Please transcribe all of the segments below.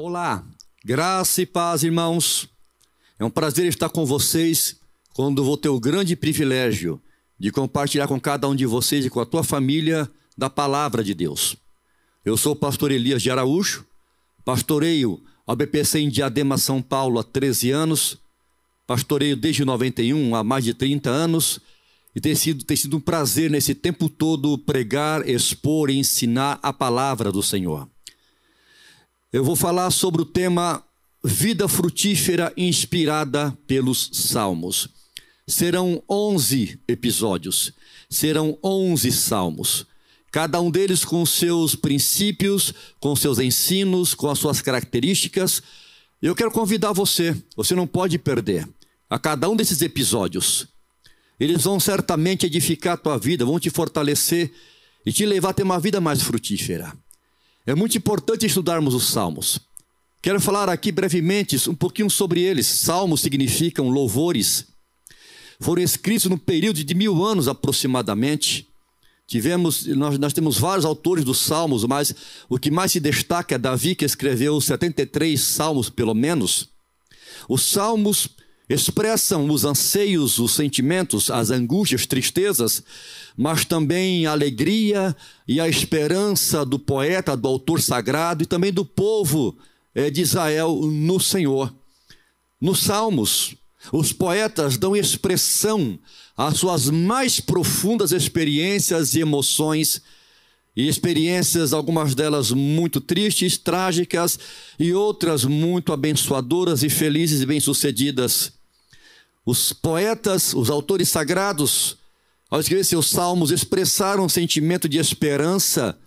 Olá, graça e paz, irmãos. É um prazer estar com vocês quando vou ter o grande privilégio de compartilhar com cada um de vocês e com a tua família da palavra de Deus. Eu sou o pastor Elias de Araújo, pastoreio a BPC em Diadema, São Paulo há 13 anos, pastoreio desde 91, há mais de 30 anos, e tem sido um prazer nesse tempo todo pregar, expor e ensinar a palavra do Senhor. Eu vou falar sobre o tema Vida Frutífera Inspirada pelos Salmos. Serão 11 episódios, serão 11 salmos, cada um deles com seus princípios, com seus ensinos, com as suas características. Eu quero convidar você não pode perder, a cada um desses episódios. Eles vão certamente edificar a tua vida, vão te fortalecer e te levar a ter uma vida mais frutífera. É muito importante estudarmos os salmos. Quero falar aqui brevemente um pouquinho sobre eles. Salmos significam louvores. Foram escritos no período de 1000 anos aproximadamente. Nós temos vários autores dos salmos, mas o que mais se destaca é Davi, que escreveu 73 salmos pelo menos. Os salmos expressam os anseios, os sentimentos, as angústias, tristezas, mas também a alegria e a esperança do poeta, do autor sagrado e também do povo de Israel no Senhor. Nos salmos, os poetas dão expressão às suas mais profundas experiências e emoções, e experiências, algumas delas muito tristes, trágicas, e outras muito abençoadoras e felizes e bem-sucedidas. Os poetas, os autores sagrados, ao escrever seus salmos, expressaram um sentimento de esperança,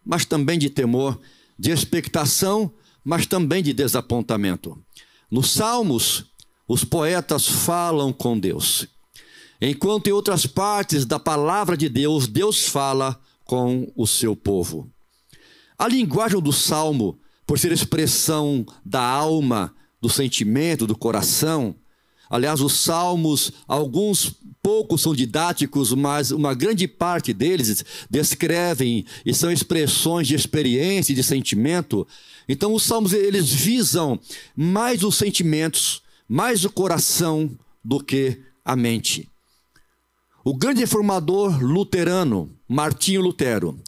mas também de temor, de expectação, mas também de desapontamento. Nos salmos, os poetas falam com Deus, enquanto em outras partes da palavra de Deus, Deus fala com o seu povo. A linguagem do salmo, por ser expressão da alma, do sentimento, do coração. Aliás, os salmos, poucos são didáticos, mas uma grande parte deles descrevem e são expressões de experiência e de sentimento. Então, os salmos, eles visam mais os sentimentos, mais o coração do que a mente. O grande reformador luterano, Martinho Lutero,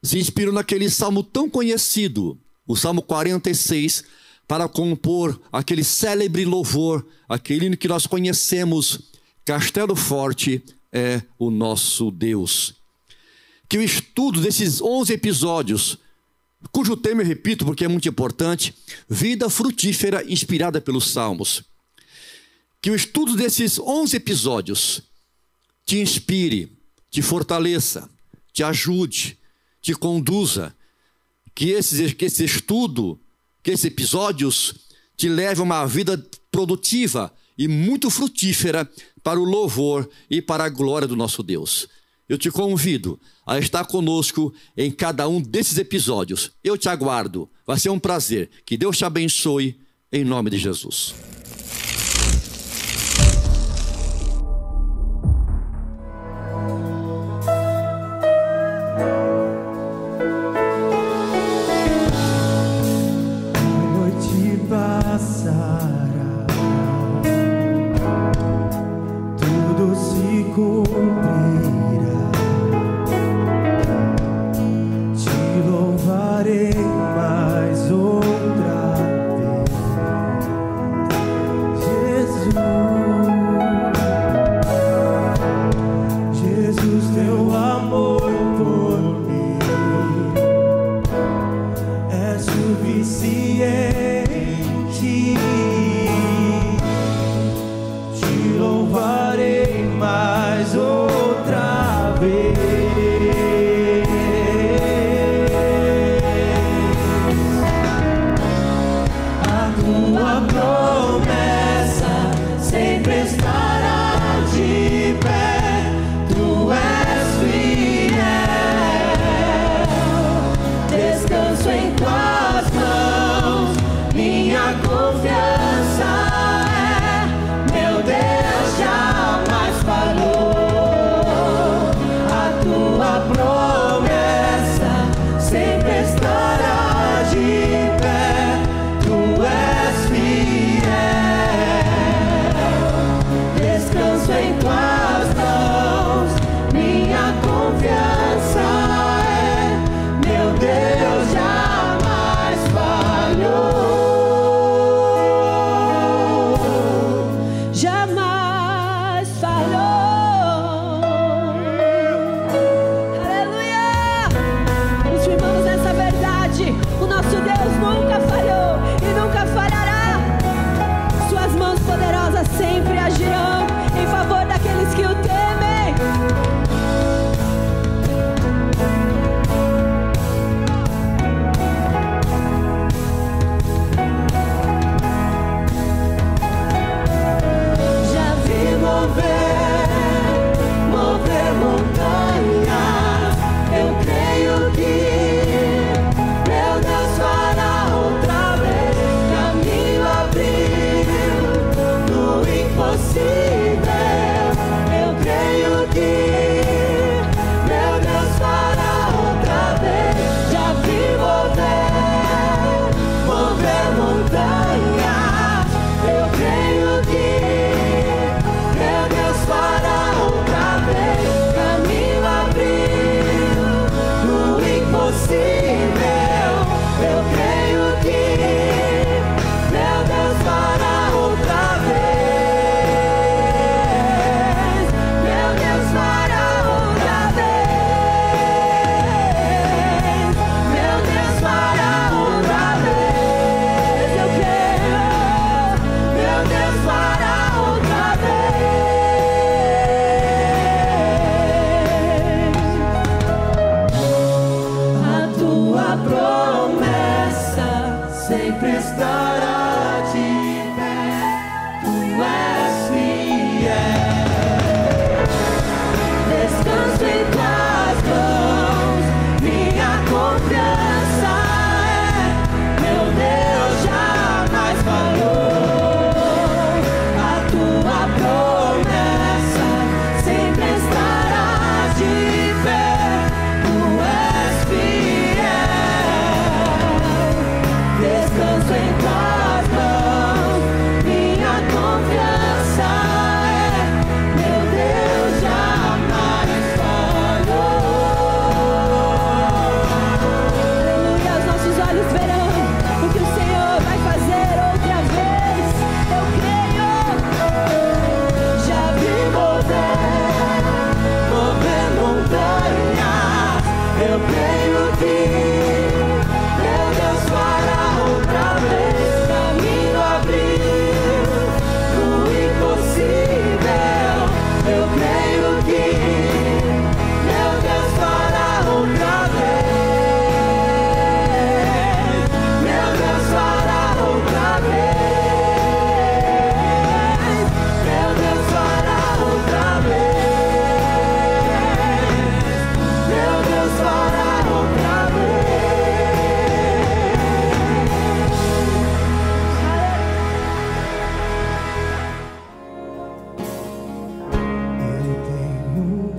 se inspirou naquele salmo tão conhecido, o Salmo 46, para compor aquele célebre louvor, aquele hino que nós conhecemos, Castelo Forte é o nosso Deus. Que o estudo desses 11 episódios, cujo tema eu repito porque é muito importante, vida frutífera inspirada pelos Salmos. Que o estudo desses 11 episódios te inspire, te fortaleça, te ajude, te conduza. Que esse estudo, que esses episódios te levem a uma vida produtiva e muito frutífera para o louvor e para a glória do nosso Deus. Eu te convido a estar conosco em cada um desses episódios. Eu te aguardo. Vai ser um prazer. Que Deus te abençoe em nome de Jesus.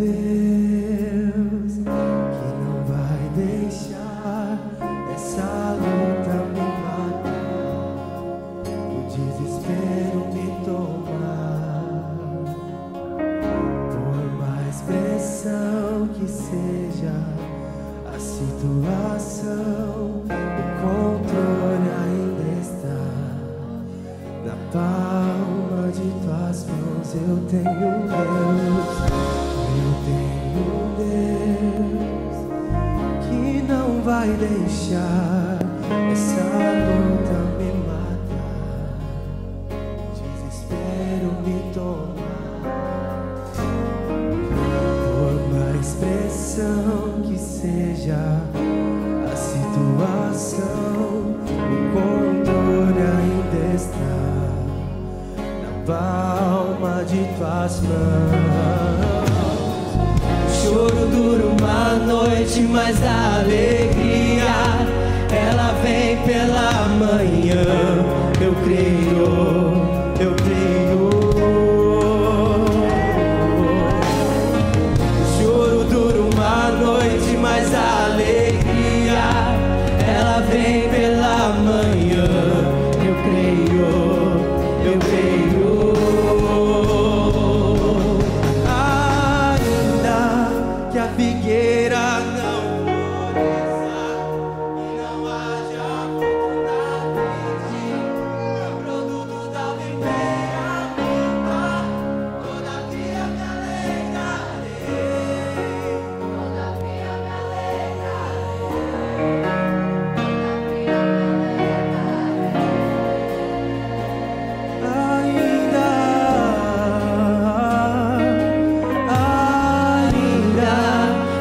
Deus que não vai deixar essa luta me matar, o desespero me tomar. Por mais pressão que seja a situação, o controle ainda está na palma de tuas mãos. Eu tenho um Deus, eu tenho um Deus que não vai deixar essa luta me matar, desespero me tomar. Por mais pressão que seja a situação, o controle ainda está na palma de tuas mãos. O choro dura uma noite, mas a alegria ela vem pela manhã. Eu creio, eu creio. O choro dura uma noite, mas a alegria ela vem pela manhã. Eu creio, eu creio. Ainda que a figueira não floresça e não haja fruto na vide, o produto da videira minta, todavia me alegrarei, todavia me ainda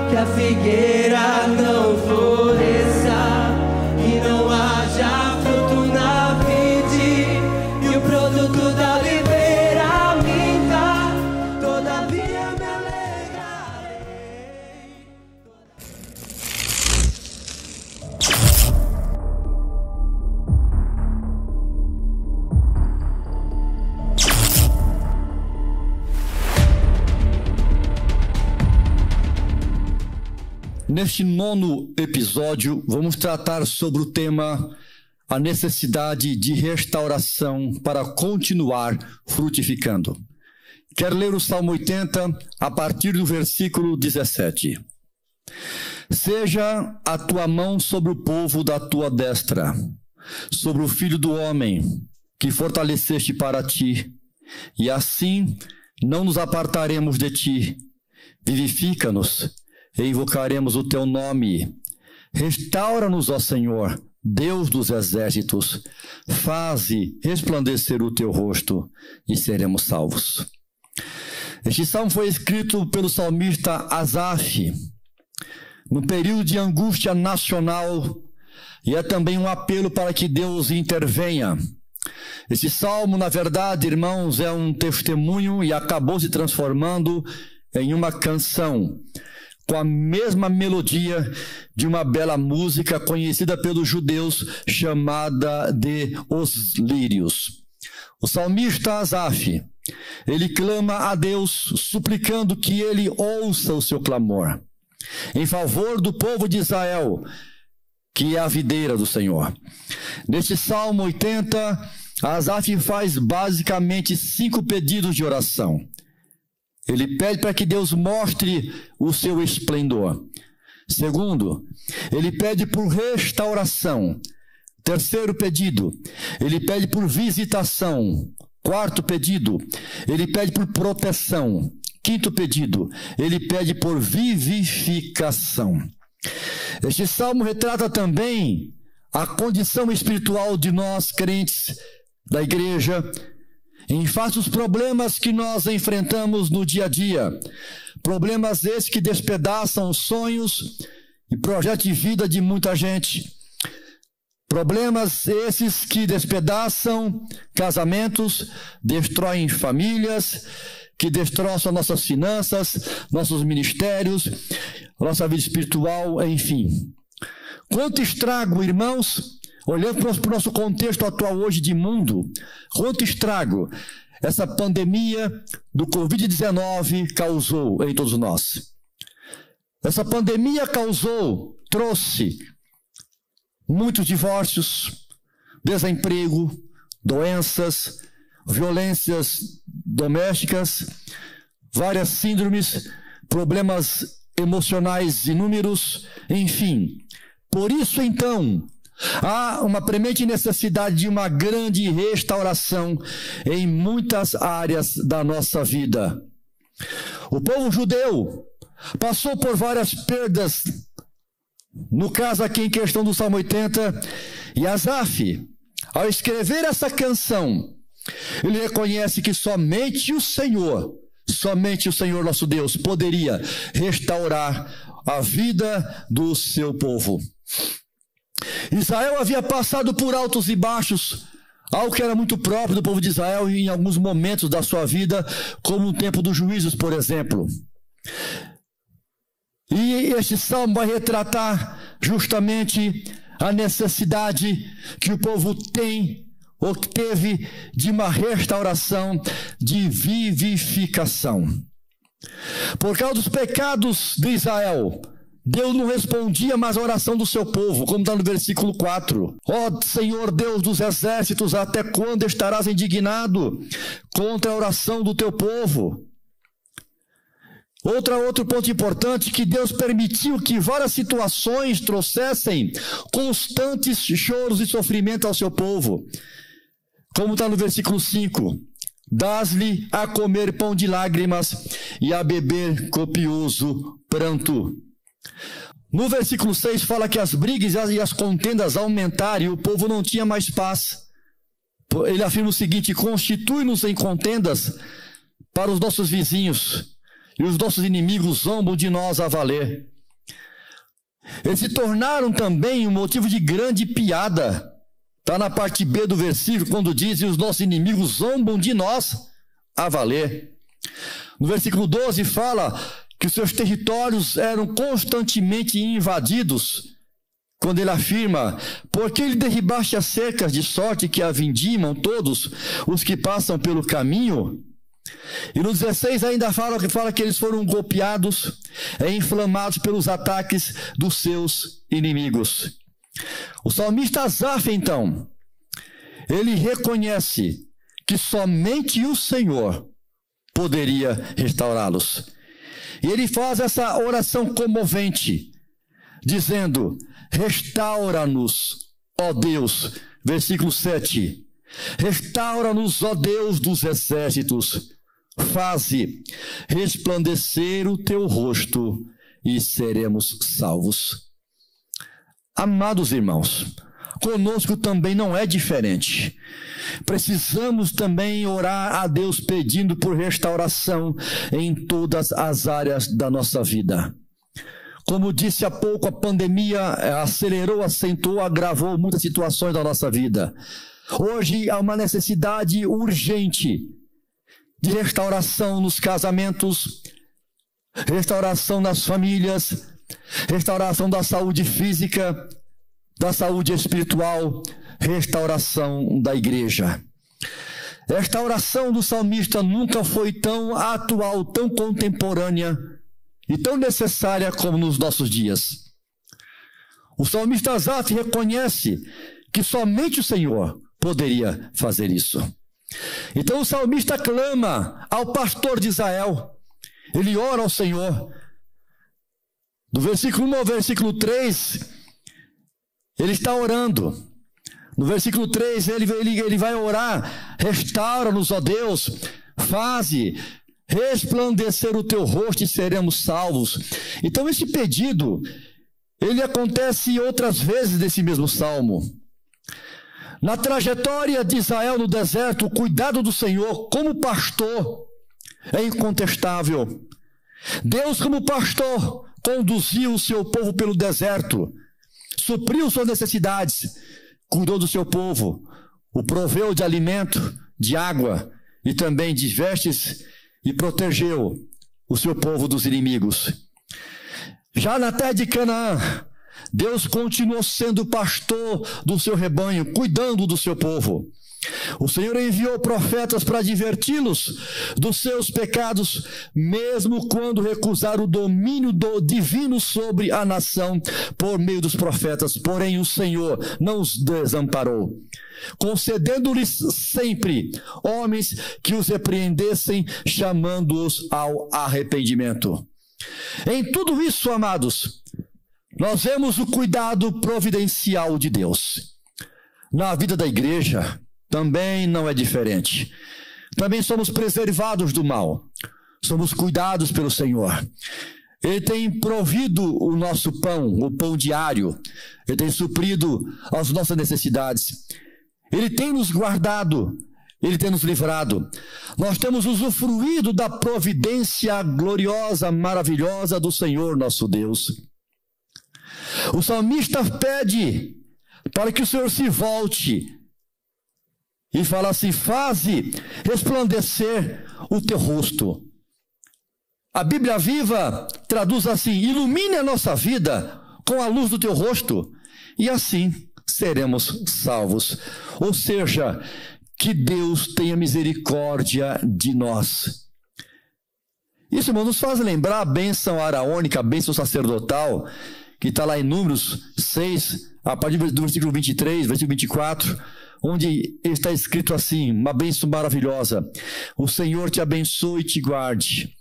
que a figueira não floresça e não haja fruto na vide, e o produto da oliveira minta, todavia me alegrarei. Neste 9º episódio, vamos tratar sobre o tema a necessidade de restauração para continuar frutificando. Quero ler o Salmo 80 a partir do versículo 17. Seja a tua mão sobre o povo da tua destra, sobre o filho do homem, que fortaleceste para ti, e assim não nos apartaremos de ti. Vivifica-nos e invocaremos o teu nome. Restaura-nos, ó Senhor, Deus dos exércitos. Faze resplandecer o teu rosto e seremos salvos. Este salmo foi escrito pelo salmista Asaf, no período de angústia nacional, e é também um apelo para que Deus intervenha. Esse salmo, na verdade, irmãos, é um testemunho e acabou se transformando em uma canção, com a mesma melodia de uma bela música conhecida pelos judeus, chamada de Os Lírios. O salmista Asaf, ele clama a Deus, suplicando que ele ouça o seu clamor, em favor do povo de Israel, que é a videira do Senhor. Neste Salmo 80, Asaf faz basicamente 5 pedidos de oração. Ele pede para que Deus mostre o seu esplendor. Segundo, ele pede por restauração. Terceiro pedido, ele pede por visitação. Quarto pedido, ele pede por proteção. Quinto pedido, ele pede por vivificação. Este salmo retrata também a condição espiritual de nós, crentes da igreja, em face dos problemas que nós enfrentamos no dia a dia. Problemas esses que despedaçam os sonhos e projetos de vida de muita gente. Problemas esses que despedaçam casamentos, destroem famílias, que destroçam nossas finanças, nossos ministérios, nossa vida espiritual, enfim. Quanto estrago, irmãos, olhando para o nosso contexto atual hoje de mundo, quanto estrago essa pandemia do Covid-19 causou em todos nós. Essa pandemia trouxe muitos divórcios, desemprego, doenças, violências domésticas, várias síndromes, problemas emocionais inúmeros, enfim. Por isso, então, há uma premente necessidade de uma grande restauração em muitas áreas da nossa vida. O povo judeu passou por várias perdas. No caso aqui em questão do Salmo 80, e Asaf, ao escrever essa canção, ele reconhece que somente o Senhor nosso Deus, poderia restaurar a vida do seu povo. Israel havia passado por altos e baixos, algo que era muito próprio do povo de Israel em alguns momentos da sua vida, como no tempo dos juízos, por exemplo. E este salmo vai retratar justamente a necessidade que o povo tem ou que teve de uma restauração, de vivificação. Por causa dos pecados de Israel, Deus não respondia mais à oração do seu povo, como está no versículo 4. Ó Senhor Deus dos exércitos, até quando estarás indignado contra a oração do teu povo? Outro ponto importante, que Deus permitiu que várias situações trouxessem constantes choros e sofrimento ao seu povo. Como está no versículo 5, dás-lhe a comer pão de lágrimas e a beber copioso pranto. No versículo 6 fala que as brigas e as contendas aumentaram e o povo não tinha mais paz. Ele afirma o seguinte: constitui-nos em contendas para os nossos vizinhos, e os nossos inimigos zombam de nós a valer. Eles se tornaram também um motivo de grande piada. Está na parte B do versículo, quando diz: e os nossos inimigos zombam de nós a valer. No versículo 12 fala que os seus territórios eram constantemente invadidos, quando ele afirma: porque ele derribaste as cercas de sorte que a vindimam todos os que passam pelo caminho. E no 16 ainda fala que eles foram golpeados e inflamados pelos ataques dos seus inimigos. O salmista Asaf, então, ele reconhece que somente o Senhor poderia restaurá-los. E ele faz essa oração comovente, dizendo: restaura-nos, ó Deus, versículo 7, restaura-nos, ó Deus dos exércitos, faze resplandecer o teu rosto e seremos salvos. Amados irmãos, conosco também não é diferente. Precisamos também orar a Deus pedindo por restauração em todas as áreas da nossa vida. Como disse há pouco, a pandemia acelerou, acentuou, agravou muitas situações da nossa vida. Hoje há uma necessidade urgente de restauração nos casamentos, restauração nas famílias, restauração da saúde física, da saúde espiritual, restauração da igreja. Esta oração do salmista nunca foi tão atual, tão contemporânea e tão necessária como nos nossos dias. O salmista Asaf reconhece que somente o Senhor poderia fazer isso. Então o salmista clama ao pastor de Israel, ele ora ao Senhor. Do versículo 1 ao versículo 3, ele está orando. No versículo 3, ele vai orar: restaura-nos, ó Deus, faze resplandecer o teu rosto e seremos salvos. Então esse pedido, ele acontece outras vezes nesse mesmo salmo. Na trajetória de Israel no deserto, o cuidado do Senhor como pastor é incontestável. Deus, como pastor, conduziu o seu povo pelo deserto, supriu suas necessidades, cuidou do seu povo, o proveu de alimento, de água e também de vestes, e protegeu o seu povo dos inimigos. Já na terra de Canaã, Deus continuou sendo pastor do seu rebanho, cuidando do seu povo. O Senhor enviou profetas para adverti-los dos seus pecados, mesmo quando recusaram o domínio divino sobre a nação por meio dos profetas. Porém, o Senhor não os desamparou, concedendo-lhes sempre homens que os repreendessem, chamando-os ao arrependimento. Em tudo isso, amados, nós vemos o cuidado providencial de Deus. Na vida da igreja também não é diferente. Também somos preservados do mal. Somos cuidados pelo Senhor. Ele tem provido o nosso pão, o pão diário. Ele tem suprido as nossas necessidades. Ele tem nos guardado. Ele tem nos livrado. Nós temos usufruído da providência gloriosa, maravilhosa do Senhor nosso Deus. O salmista pede para que o Senhor se volte e fala assim: faze resplandecer o teu rosto. A Bíblia Viva traduz assim: ilumine a nossa vida com a luz do teu rosto, e assim seremos salvos. Ou seja, que Deus tenha misericórdia de nós. Isso, irmão, nos faz lembrar a bênção araônica, a bênção sacerdotal, que está lá em Números 6, a partir do versículo 23, versículo 24, onde está escrito assim, uma bênção maravilhosa: o Senhor te abençoe e te guarde,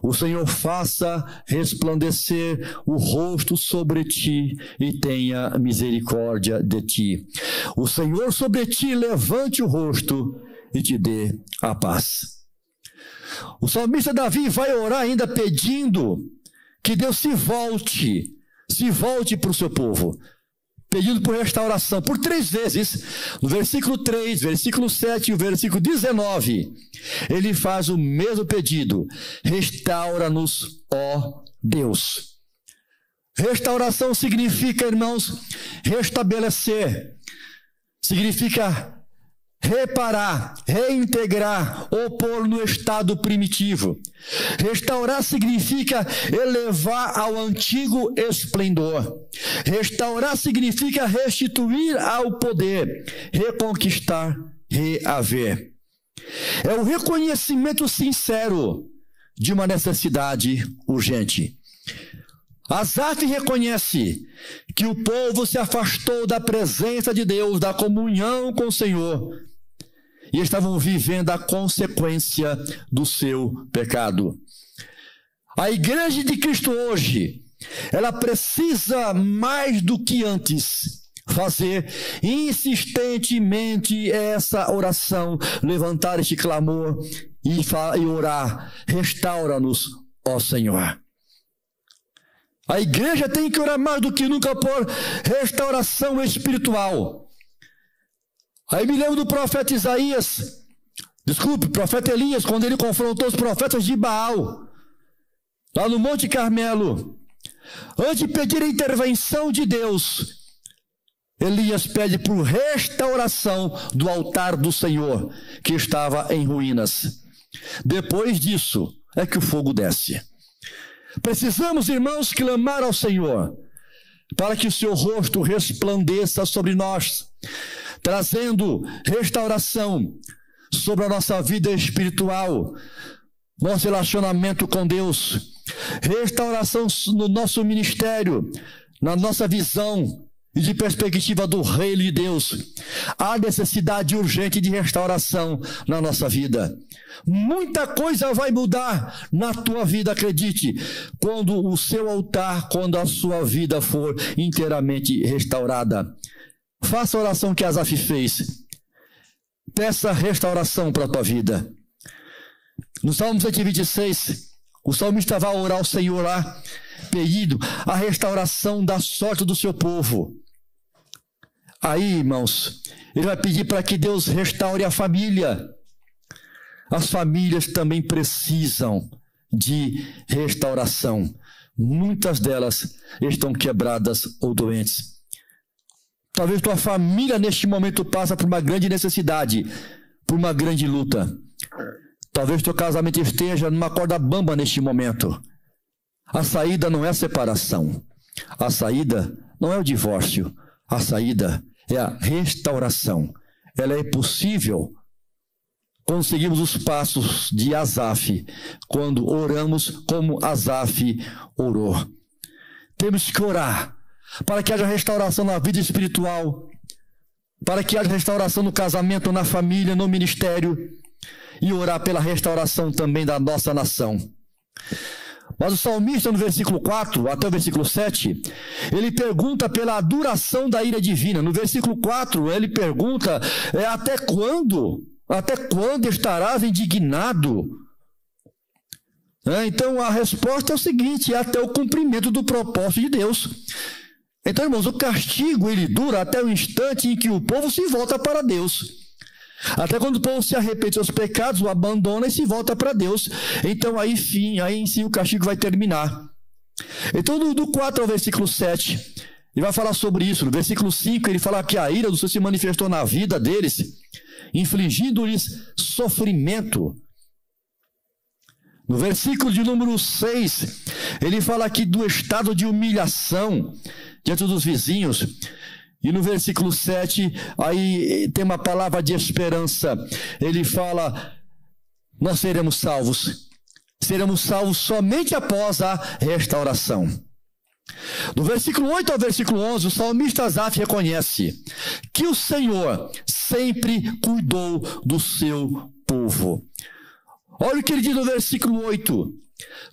o Senhor faça resplandecer o rosto sobre ti e tenha misericórdia de ti, o Senhor sobre ti levante o rosto e te dê a paz. O salmista Davi vai orar ainda pedindo que Deus se volte para o seu povo, pedindo por restauração, por 3 vezes. No versículo 3, versículo 7 e o versículo 19, ele faz o mesmo pedido: restaura-nos, ó Deus. Restauração significa, irmãos, restabelecer, significa reparar, reintegrar ou pôr no estado primitivo. Restaurar significa elevar ao antigo esplendor. Restaurar significa restituir ao poder, reconquistar, reaver. É o reconhecimento sincero de uma necessidade urgente. Asaf reconhece que o povo se afastou da presença de Deus, da comunhão com o Senhor, e estavam vivendo a consequência do seu pecado. A igreja de Cristo hoje, ela precisa mais do que antes fazer insistentemente essa oração, levantar este clamor e orar: restaura-nos, ó Senhor. A igreja tem que orar mais do que nunca por restauração espiritual. Aí me lembro do profeta profeta Elias, quando ele confrontou os profetas de Baal, lá no Monte Carmelo. Antes de pedir a intervenção de Deus, Elias pede por restauração do altar do Senhor, que estava em ruínas. Depois disso é que o fogo desce. Precisamos, irmãos, clamar ao Senhor para que o seu rosto resplandeça sobre nós, trazendo restauração sobre a nossa vida espiritual, nosso relacionamento com Deus, restauração no nosso ministério, na nossa visão e de perspectiva do reino de Deus. Há necessidade urgente de restauração na nossa vida. Muita coisa vai mudar na tua vida, acredite, quando o seu altar, quando a sua vida for inteiramente restaurada. Faça a oração que Asaf fez. Peça restauração para a tua vida. No Salmo 126, o salmista vai orar ao Senhor lá, pedindo a restauração da sorte do seu povo. Aí, irmãos, ele vai pedir para que Deus restaure a família. As famílias também precisam de restauração. Muitas delas estão quebradas ou doentes. Talvez tua família neste momento passa por uma grande necessidade, por uma grande luta. Talvez teu casamento esteja numa corda bamba neste momento. A saída não é a separação. A saída não é o divórcio. A saída é a restauração. ela é possível quando seguimos os passos de Asaf, quando oramos como Asaf orou. Temos que orar para que haja restauração na vida espiritual, para que haja restauração no casamento, na família, no ministério, e orar pela restauração também da nossa nação. Mas o salmista, no versículo 4 até o versículo 7, ele pergunta pela duração da ira divina. No versículo 4, ele pergunta, até quando? Até quando estarás indignado? Então a resposta é o seguinte: até o cumprimento do propósito de Deus. Então, irmãos, o castigo ele dura até o instante em que o povo se volta para Deus. Até quando o povo se arrepende dos seus pecados, o abandona e se volta para Deus. Então aí em si o castigo vai terminar. Então do 4 ao versículo 7, ele vai falar sobre isso. No versículo 5 ele fala que a ira do Senhor se manifestou na vida deles, infligindo-lhes sofrimento. No versículo de número 6, ele fala aqui do estado de humilhação diante dos vizinhos. E no versículo 7, aí tem uma palavra de esperança. Ele fala, nós seremos salvos. Seremos salvos somente após a restauração. Do versículo 8 ao versículo 11, o salmista Asaf reconhece que o Senhor sempre cuidou do seu povo. Olha o que ele diz no versículo 8.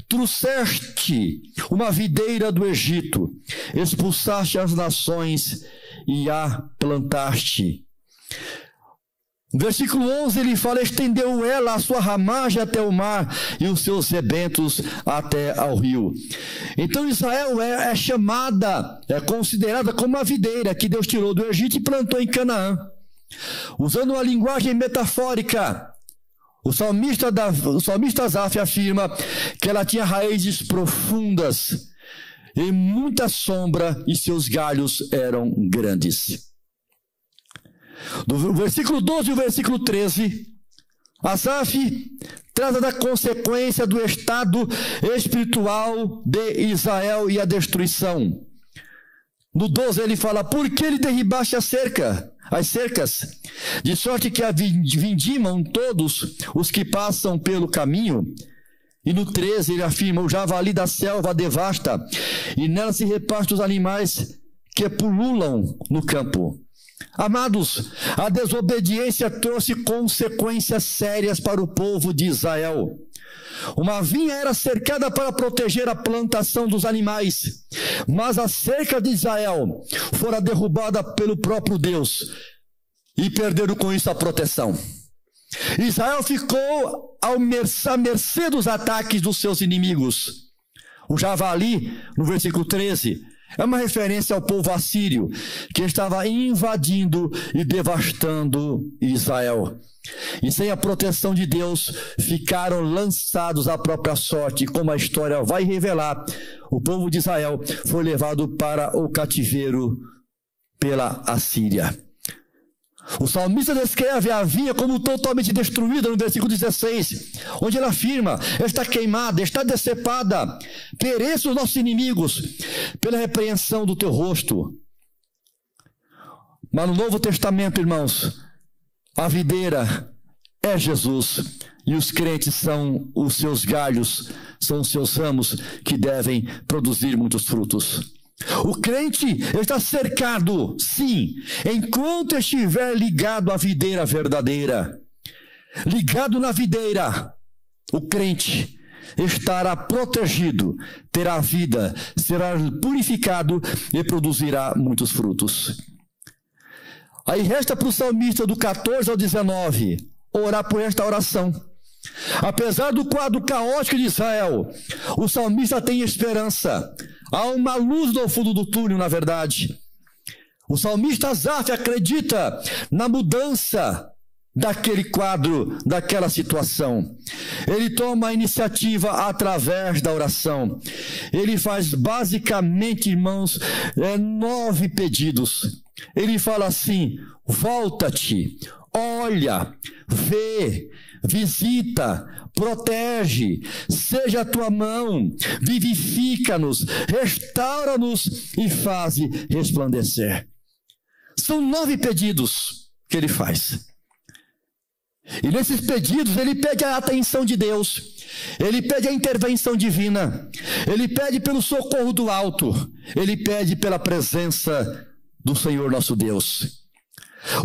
Trouxeste uma videira do Egito, expulsaste as nações e a plantaste. No versículo 11 ele fala, estendeu ela a sua ramagem até o mar e os seus rebentos até ao rio. Então Israel é chamada, é considerada como uma videira que Deus tirou do Egito e plantou em Canaã. Usando uma linguagem metafórica, o salmista Asaf afirma que ela tinha raízes profundas e muita sombra e seus galhos eram grandes. Do versículo 12 e o versículo 13, Asaf trata da consequência do estado espiritual de Israel e a destruição. No 12 ele fala, por que ele derribaste as cercas, de sorte que a vindimam todos os que passam pelo caminho. E no 13 ele afirma, o javali da selva devasta, e nela se repartem os animais que pululam no campo. Amados, a desobediência trouxe consequências sérias para o povo de Israel. Uma vinha era cercada para proteger a plantação dos animais, mas a cerca de Israel fora derrubada pelo próprio Deus e perderam com isso a proteção. Israel ficou à mercê dos ataques dos seus inimigos. O javali, no versículo 13, é uma referência ao povo assírio que estava invadindo e devastando Israel. E sem a proteção de Deus, ficaram lançados à própria sorte. E como a história vai revelar, o povo de Israel foi levado para o cativeiro pela Assíria. O salmista descreve a vinha como totalmente destruída no versículo 16, onde ele afirma, está queimada, está decepada, pereçam os nossos inimigos pela repreensão do teu rosto. Mas no Novo Testamento, irmãos, a videira é Jesus e os crentes são os seus galhos, são os seus ramos que devem produzir muitos frutos. O crente está cercado, sim, enquanto estiver ligado à videira verdadeira. Ligado na videira, o crente estará protegido, terá vida, será purificado e produzirá muitos frutos. Aí resta para o salmista do 14 ao 19 orar por restauração. Apesar do quadro caótico de Israel, o salmista tem esperança. Há uma luz no fundo do túnel, na verdade. O salmista Asaf acredita na mudança daquele quadro, daquela situação. Ele toma a iniciativa através da oração. Ele faz basicamente, irmãos, 9 pedidos. Ele fala assim, volta-te, olha, vê, visita, protege, seja a tua mão, vivifica-nos, restaura-nos e faze resplandecer. São 9 pedidos. que ele faz. E nesses pedidos, ele pede a atenção de Deus, ele pede a intervenção divina, ele pede pelo socorro do alto, ele pede pela presença do Senhor nosso Deus.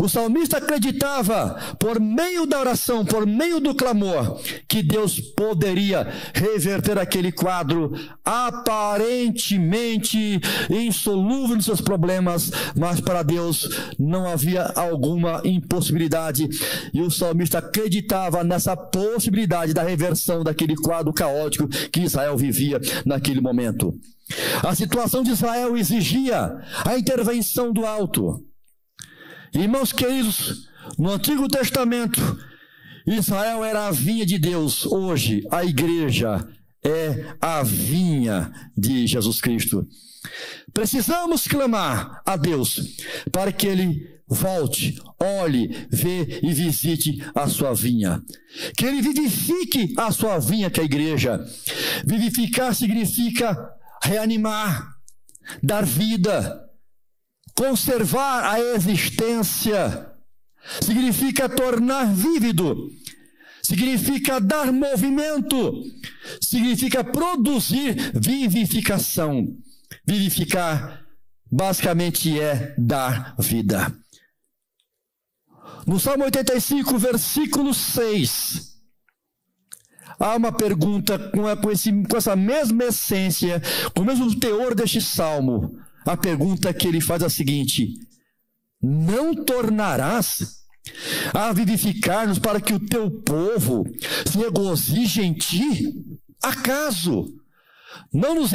O salmista acreditava, por meio da oração, por meio do clamor, que Deus poderia reverter aquele quadro aparentemente insolúvel nos seus problemas, mas para Deus não havia alguma impossibilidade. E o salmista acreditava nessa possibilidade da reversão daquele quadro caótico que Israel vivia naquele momento. A situação de Israel exigia a intervenção do alto. Irmãos queridos, no Antigo Testamento, Israel era a vinha de Deus. Hoje, a igreja é a vinha de Jesus Cristo. Precisamos clamar a Deus para que Ele volte, olhe, vê e visite a sua vinha. Que Ele vivifique a sua vinha, que é a igreja. Vivificar significa reanimar, dar vida, conservar a existência, significa tornar vívido, significa dar movimento, significa produzir vivificação. Vivificar basicamente é dar vida. No Salmo 85, versículo 6, há uma pergunta com essa mesma essência, com o mesmo teor deste salmo. A pergunta que ele faz é a seguinte: não tornarás a vivificar-nos para que o teu povo se regozije em ti? Acaso não nos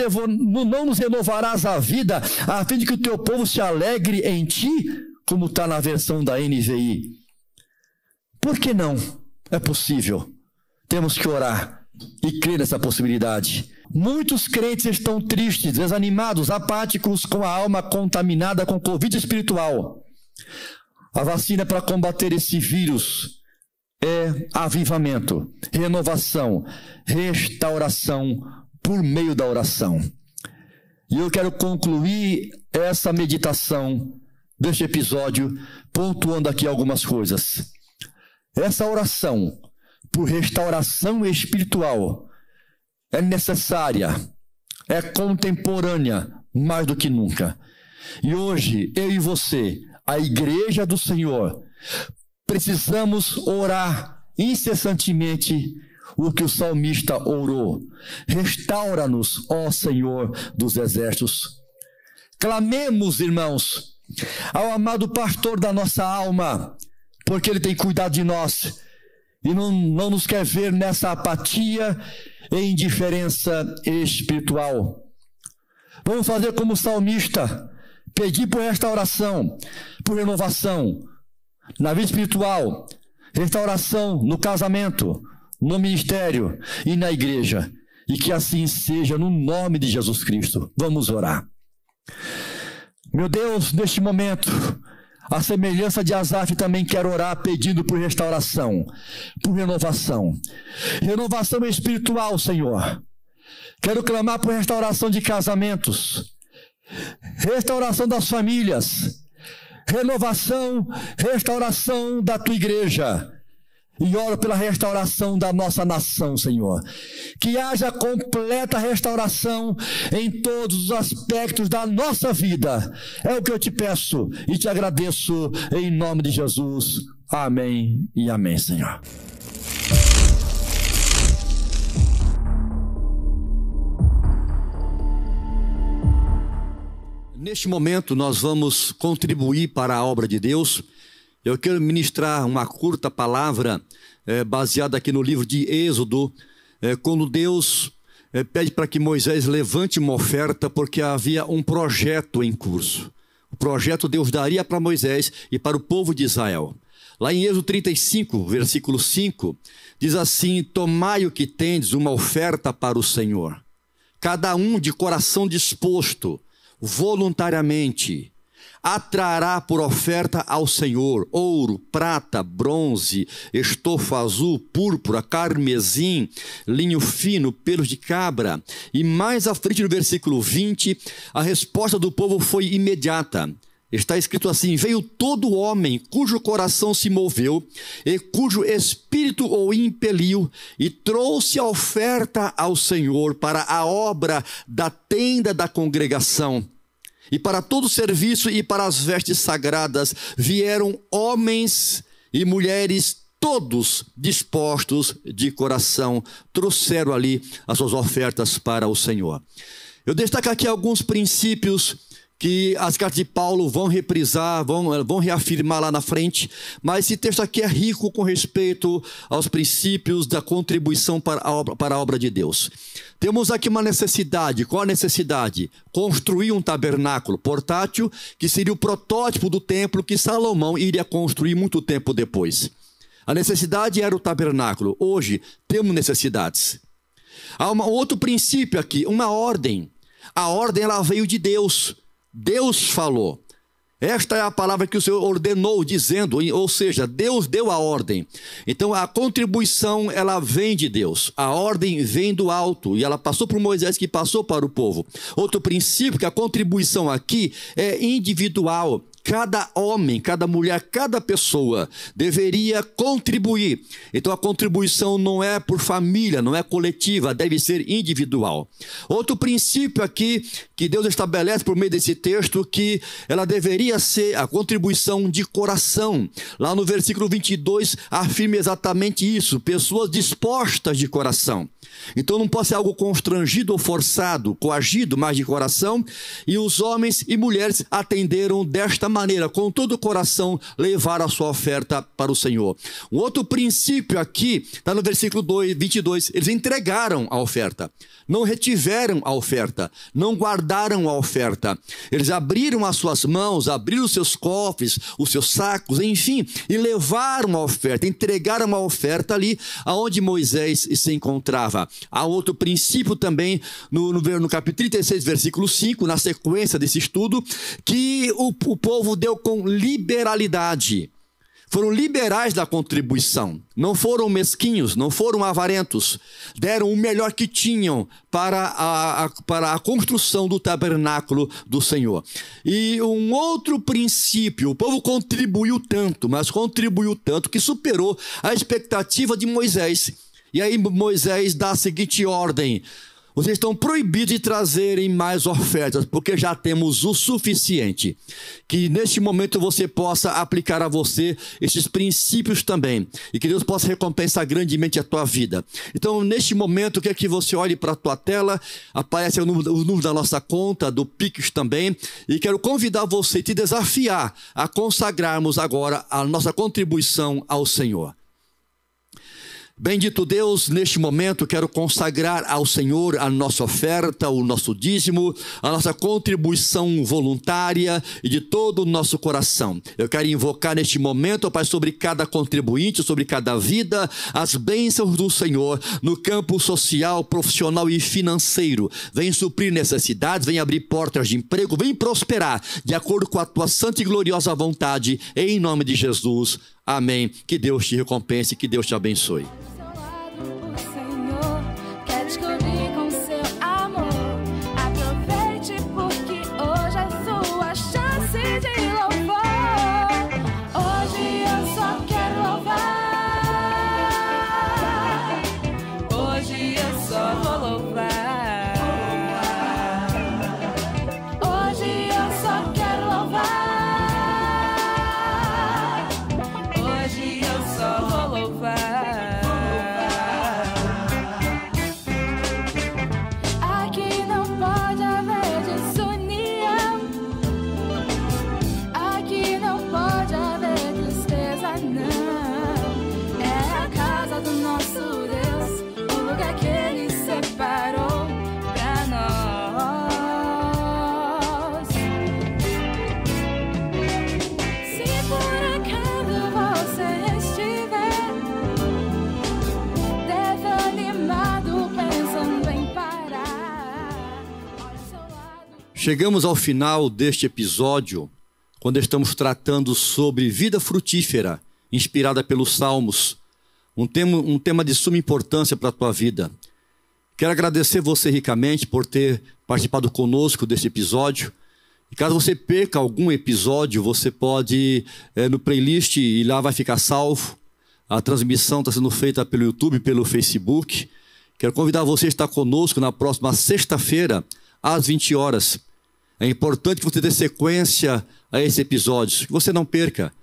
renovarás a vida a fim de que o teu povo se alegre em ti? Como está na versão da NVI. Por que não? É possível. Temos que orar e crer nessa possibilidade. Muitos crentes estão tristes, desanimados, apáticos, com a alma contaminada com Covid espiritual. A vacina para combater esse vírus é avivamento, renovação, restauração por meio da oração. E eu quero concluir essa meditação deste episódio pontuando aqui algumas coisas. Essa oração por restauração espiritual é necessária, é contemporânea, mais do que nunca. E hoje, eu e você, a igreja do Senhor, precisamos orar incessantemente o que o salmista orou. Restaura-nos, ó Senhor dos exércitos. Clamemos, irmãos, ao amado pastor da nossa alma, porque ele tem cuidado de nós e não nos quer ver nessa apatia e indiferença espiritual. Vamos fazer como o salmista, pedir por restauração, por renovação na vida espiritual, restauração no casamento, no ministério e na igreja, e que assim seja no nome de Jesus Cristo. Vamos orar. Meu Deus, neste momento, a semelhança de Asaf, também quero orar pedindo por restauração, por renovação. Renovação espiritual, Senhor. Quero clamar por restauração de casamentos, restauração das famílias, renovação, restauração da tua igreja. E oro pela restauração da nossa nação, Senhor. Que haja completa restauração em todos os aspectos da nossa vida. É o que eu te peço e te agradeço em nome de Jesus. Amém e amém, Senhor. Neste momento nós vamos contribuir para a obra de Deus. Eu quero ministrar uma curta palavra baseada aqui no livro de Êxodo, quando Deus pede para que Moisés levante uma oferta, porque havia um projeto em curso. O projeto Deus daria para Moisés e para o povo de Israel. Lá em Êxodo 35, versículo 5, diz assim: tomai o que tendes, uma oferta para o Senhor, cada um de coração disposto, voluntariamente, atrará por oferta ao Senhor ouro, prata, bronze, estofa azul, púrpura, carmesim, linho fino, pelos de cabra. E mais à frente no versículo 20, a resposta do povo foi imediata. Está escrito assim: veio todo homem cujo coração se moveu e cujo espírito o impeliu e trouxe a oferta ao Senhor para a obra da tenda da congregação. E para todo o serviço e para as vestes sagradas vieram homens e mulheres todos dispostos de coração, trouxeram ali as suas ofertas para o Senhor. Eu destaco aqui alguns princípios que as cartas de Paulo vão reprisar, vão reafirmar lá na frente, mas esse texto aqui é rico com respeito aos princípios da contribuição para a obra de Deus. Temos aqui uma necessidade. Qual a necessidade? Construir um tabernáculo portátil, que seria o protótipo do templo que Salomão iria construir muito tempo depois. A necessidade era o tabernáculo. Hoje temos necessidades. Há um outro princípio aqui, uma ordem. A ordem ela veio de Deus. Deus falou. Esta é a palavra que o Senhor ordenou, dizendo, ou seja, Deus deu a ordem. Então a contribuição ela vem de Deus. A ordem vem do alto e ela passou por Moisés, que passou para o povo. Outro princípio, que a contribuição aqui é individual. Cada homem, cada mulher, cada pessoa deveria contribuir. Então a contribuição não é por família, não é coletiva, deve ser individual. Outro princípio aqui que Deus estabelece por meio desse texto, que ela deveria ser a contribuição de coração. Lá no versículo 22 afirma exatamente isso, pessoas dispostas de coração. Então não pode ser algo constrangido ou forçado, coagido, mas de coração. E os homens e mulheres atenderam desta maneira, com todo o coração, levar a sua oferta para o Senhor. Um outro princípio aqui, está no versículo 22, eles entregaram a oferta. Não retiveram a oferta, não guardaram a oferta. Eles abriram as suas mãos, abriram os seus cofres, os seus sacos, enfim, e levaram a oferta, entregaram a oferta ali aonde Moisés se encontrava. Há outro princípio também no capítulo 36, versículo 5, na sequência desse estudo, que o povo deu com liberalidade. Foram liberais da contribuição, não foram mesquinhos, não foram avarentos, deram o melhor que tinham para a construção do tabernáculo do Senhor. E um outro princípio, o povo contribuiu tanto, mas contribuiu tanto que superou a expectativa de Moisés. E aí Moisés dá a seguinte ordem: vocês estão proibidos de trazerem mais ofertas, porque já temos o suficiente. Que neste momento você possa aplicar a você esses princípios também. E que Deus possa recompensar grandemente a tua vida. Então, neste momento, eu quero que você olhe para a tua tela. Aparece o número da nossa conta, do Pix também. E quero convidar você e te desafiar a consagrarmos agora a nossa contribuição ao Senhor. Bendito Deus, neste momento quero consagrar ao Senhor a nossa oferta, o nosso dízimo, a nossa contribuição voluntária e de todo o nosso coração. Eu quero invocar neste momento, Pai, sobre cada contribuinte, sobre cada vida, as bênçãos do Senhor no campo social, profissional e financeiro. Vem suprir necessidades, vem abrir portas de emprego, vem prosperar de acordo com a tua santa e gloriosa vontade, em nome de Jesus. Amém. Que Deus te recompense, que Deus te abençoe. Chegamos ao final deste episódio, quando estamos tratando sobre vida frutífera, inspirada pelos Salmos, um tema de suma importância para a tua vida. Quero agradecer você ricamente por ter participado conosco deste episódio E caso você perca algum episódio, você pode no playlist e lá vai ficar salvo. A transmissão está sendo feita pelo YouTube, pelo Facebook. Quero convidar você a estar conosco na próxima sexta-feira, às 20 horas. É importante que você dê sequência a esses episódios, que você não perca.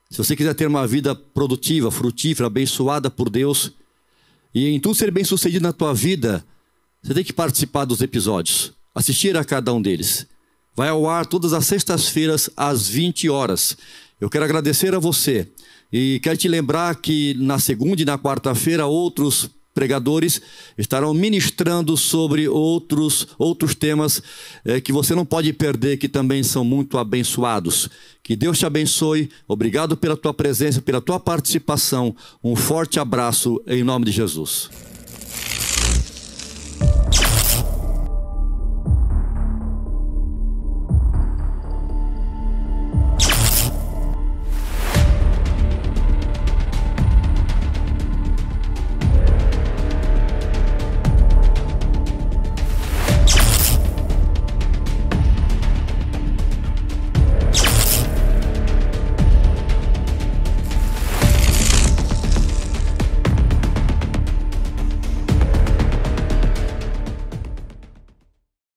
Se você quiser ter uma vida produtiva, frutífera, abençoada por Deus, e em tudo ser bem sucedido na tua vida, você tem que participar dos episódios, assistir a cada um deles. Vai ao ar todas as sextas-feiras, às 20 horas. Eu quero agradecer a você e quero te lembrar que na segunda e na quarta-feira outros pregadores estarão ministrando sobre outros temas que você não pode perder, que também são muito abençoados. Que Deus te abençoe. Obrigado pela tua presença, pela tua participação. Um forte abraço em nome de Jesus.